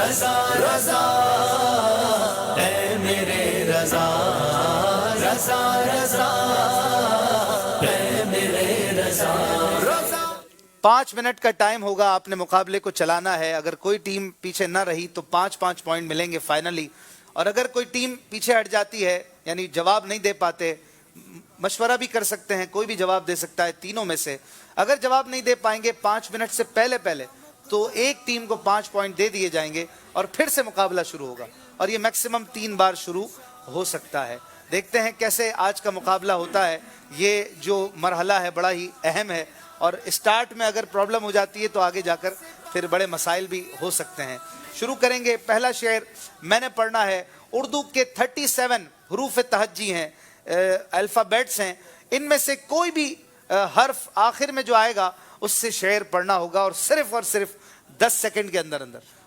رضا رضا اے میرے رضا رضا رضا اے میرے رضا رضا 5 منٹ کا ٹائم ہوگا، آپ نے مقابلے کو چلانا ہے. اگر کوئی ٹیم پیچھے نہ رہی تو 5 پوائنٹ ملیں گے فائنلی، اور اگر کوئی ٹیم پیچھے ہٹ جاتی ہے یعنی جواب نہیں دے پاتے، مشورہ بھی کر سکتے ہیں، کوئی بھی جواب دے سکتا ہے تینوں میں سے. اگر جواب نہیں دے پائیں گے 5 منٹ سے پہلے تو ایک ٹیم کو 5 پوائنٹ دے دیے جائیں گے اور پھر سے مقابلہ شروع ہوگا، اور یہ میکسیمم 3 بار شروع ہو سکتا ہے. دیکھتے ہیں کیسے آج کا مقابلہ ہوتا ہے. یہ جو مرحلہ ہے بڑا ہی اہم ہے، اور اسٹارٹ میں اگر پرابلم ہو جاتی ہے تو آگے جا کر پھر بڑے مسائل بھی ہو سکتے ہیں. شروع کریں گے. پہلا شعر میں نے پڑھنا ہے. اردو کے 37 حروف تہجی ہیں، الفابیٹس ہیں. ان میں سے کوئی بھی حرف آخر میں جو آئے گا اس سے شعر پڑھنا ہوگا، اور صرف 10 سیکنڈ کے اندر.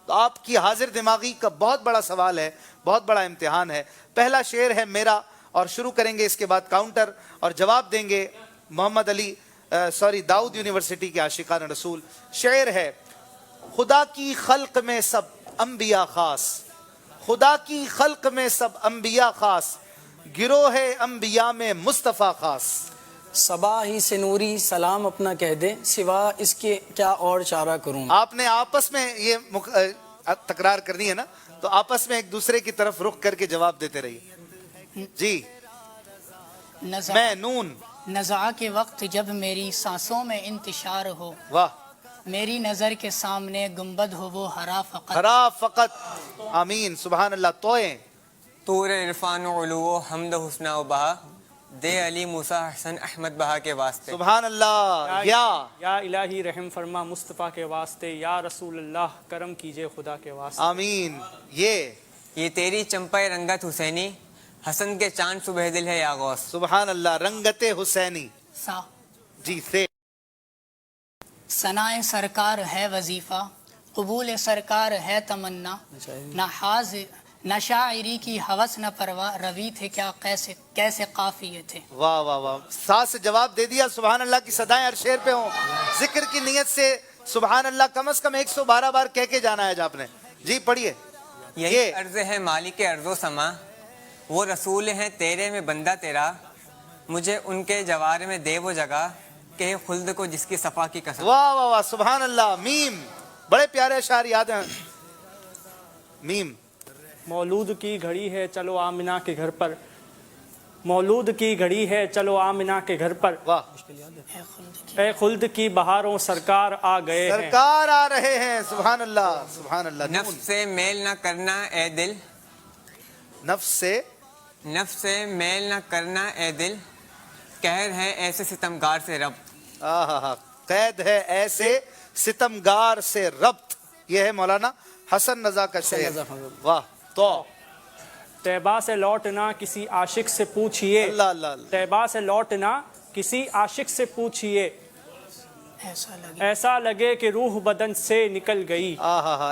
تو آپ کی حاضر دماغی کا بہت بڑا سوال ہے، بہت بڑا امتحان ہے. پہلا شعر ہے میرا، اور شروع کریں گے. اس کے بعد کاؤنٹر، اور جواب دیں گے داؤد یونیورسٹی کے عاشقان رسول. شعر ہے: خدا کی خلق میں سب انبیاء خاص، خدا کی خلق میں سب انبیاء خاص، گروہ انبیاء میں مصطفیٰ خاص. صبا ہی سے نوری سلام اپنا کہہ دے، سوا اس کے کیا اور چارہ کروں. آپ نے آپس میں یہ تکرار کرنی ہے نا، تو آپس میں ایک دوسرے کی طرف رخ کر کے جواب دیتے رہیے. جی. میں نون. نزاع کے وقت جب میری سانسوں میں انتشار ہو، واہ. میری نظر کے سامنے گنبد ہو وہ ہرا فقط. ہرا فقط. آمین. سبحان اللہ. توئیں. طور عرفان و علو و حمد و حسنہ و بہا، دے علی موسیٰ حسن احمد بہا کے واسطے. سبحان اللہ. یا الہی رحم فرما مصطفیٰ کے واسطے، یا رسول اللہ کرم کیجئے خدا کے واسطے. آمین. یہ تیری چمپے رنگت حسینی، حسن کے چاند صبح دل ہے یا غوث. سبحان اللہ. رنگت حسینی. سا جی. سے ثنائے سرکار ہے وظیفہ، قبول سرکار ہے تمنا، نہ شاعری کی ہوس نہ پرواہ، روی تھے کیا کیسے قافیے تھے. واہ واہ واہ. ساتھ سے جواب دے دیا. سبحان اللہ کی صدائیں ہر شعر پہ ہوں. ذکر کی نیت سے سبحان اللہ کم از کم 112 بار کہہ کے جانا ہے آج آپ نے. جی پڑھیے. یہی عرض ہے مالک ارض و سما، وہ رسول ہیں تیرے میں بندہ تیرا، مجھے ان کے جوار میں دے وہ جگہ کہ خلد کو جس کی صفا کی قسم. واہ واہ واہ. سبحان اللہ. میم. بڑے پیارے اشعار یاد ہیں. میم. مولود کی گھڑی ہے چلو آمنہ کے گھر پر، مولود کی گھڑی ہے چلو آمنہ کے گھر پر، واہ. اے خلد کی بہاروں سرکار آ گئے ہیں. سرکار آ رہے ہیں. سبحان اللہ. سبحان اللہ. نفس سے میل نہ کرنا اے دل، نفس سے میل نہ کرنا اے دل، قہر ہے ایسے ستمگار سے رب. قید ہے ایسے ستمگار سے ربط. یہ ہے مولانا حسن رضا کا شعر. واہ. تو طیبہ سے لوٹنا کسی عاشق سے پوچھئے، اللہ اللہ اللہ. طیبہ سے لوٹنا کسی عاشق سے پوچھئے، ایسا لگے کہ روح بدن سے نکل گئی.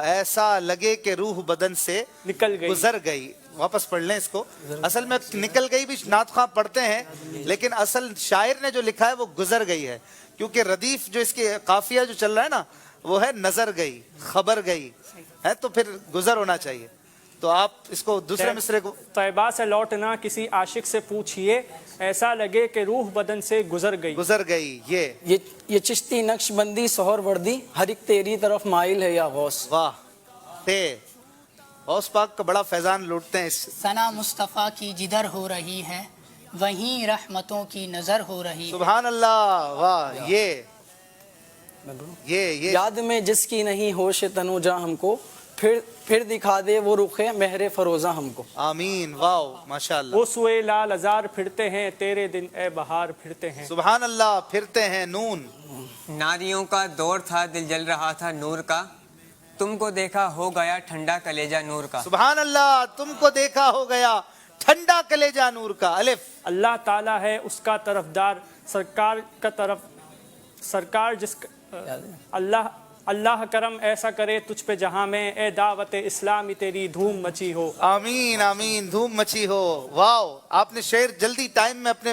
ایسا لگے کہ روح بدن سے نکل گئی. گزر گئی. واپس پڑھ لیں اس کو. اصل میں نکل گئی بھی نعت خواں پڑھتے ہیں، لیکن اصل شاعر نے جو لکھا ہے وہ گزر گئی ہے، کیونکہ ردیف جو اس کے قافیہ جو چل رہا ہے نا وہ ہے نظر گئی، خبر گئی ہے، تو پھر گزر ہونا چاہیے. تو آپ اس کو دوسرے مصرے کو. طیبہ سے لوٹنا کسی عاشق سے پوچھئے، ایسا لگے کہ روح بدن سے گزر گئی. گزر گئی. یہ چشتی نقش بندی سہر وردی، ہر ایک تیری طرف مائل ہے یا غوث. واہ. غوث پاک کا بڑا فیضان لوٹتے ہیں اس. ثنا مصطفیٰ کی جدھر ہو رہی ہے، وہیں رحمتوں کی نظر ہو رہی. سبحان اللہ. واہ. یہ یاد میں جس کی نہیں ہوش تنو جا ہم کو، پھر دکھا دے وہ رخ مہر فروزہ ہم کو. آمین. واو. ماشاءاللہ. وہ سوئے لال ازار پھرتے ہیں، تیرے دن اے بہار پھرتے ہیں. سبحان اللہ. پھرتے ہیں. نون. ناریوں کا دور تھا دل جل رہا تھا نور کا، تم کو دیکھا ہو گیا ٹھنڈا کلیجہ نور کا. سبحان اللہ. تم کو دیکھا ہو گیا ٹھنڈا کلیجہ نور کا. الف. اللہ تعالیٰ ہے اس کا طرفدار، سرکار جس اللہ کرم ایسا کرے تجھ پہ جہاں میں، اے دعوت اسلامی تیری دھوم مچی ہو. آمین. آمین. دھوم مچی ہو. واو. آپ نے شعر جلدی ٹائم میں اپنے